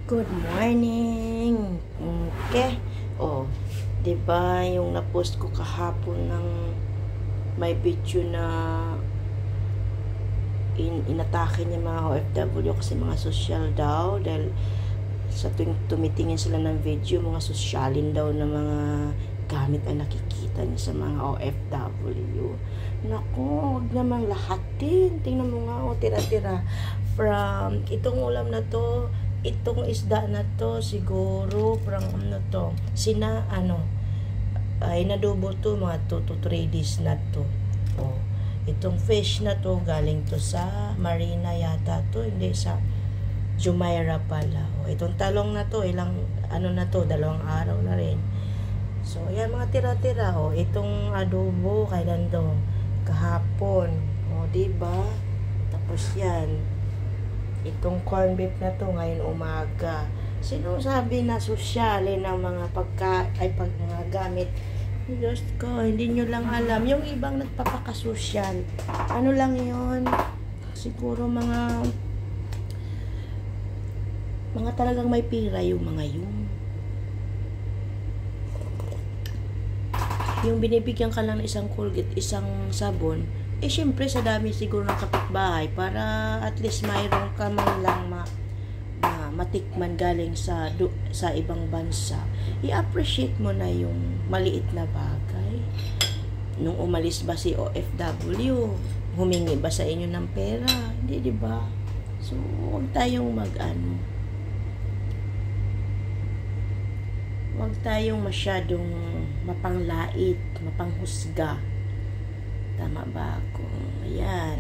Good morning. Okay. Oh, 'di ba yung na-post ko kahapon ng may video na inatake niya mga OFW kasi mga social daw dahil sa tuwing tumitingin sila ng video, mga sosyalin daw na mga gamit ang nakikita niya sa mga OFW. Naku, huwag naman lahat din. Tingnan mo nga, tira-tira. From itong ulam na to, itong isda na to, siguro, from ay nadubo to, mga 2 to 3 days na to. Oh, itong fish na to, galing to sa Marina yata to, hindi sa Jumeirah pala. Oh, itong talong na to, ilang, na to, 2 araw na rin. So, yan mga tira-tira. Oh, itong adobo, kailan to? Kahapon. Oh, diba? Tapos yan. Itong corn beef na to ngayon umaga. Sino sabi na sosyalin ng mga mga gamit? Diyos ko, hindi nyo lang alam. Yung ibang nagpapakasosyal. Ano lang yon? Siguro mga talagang may pira yung mga yun. Yung binibigyan ka lang ng isang Colgate, isang sabon, syempre sa dami siguro ng kapitbahay para at least mayroon ka man lang matikman galing sa ibang bansa. I-appreciate mo na yung maliit na bagay. Nung umalis ba si OFW, humingi ba sa inyo ng pera? Hindi, di ba? So, huwag tayong huwag tayong masyadong mapanglait, mapanghusga. Tama ba ako? Ayan.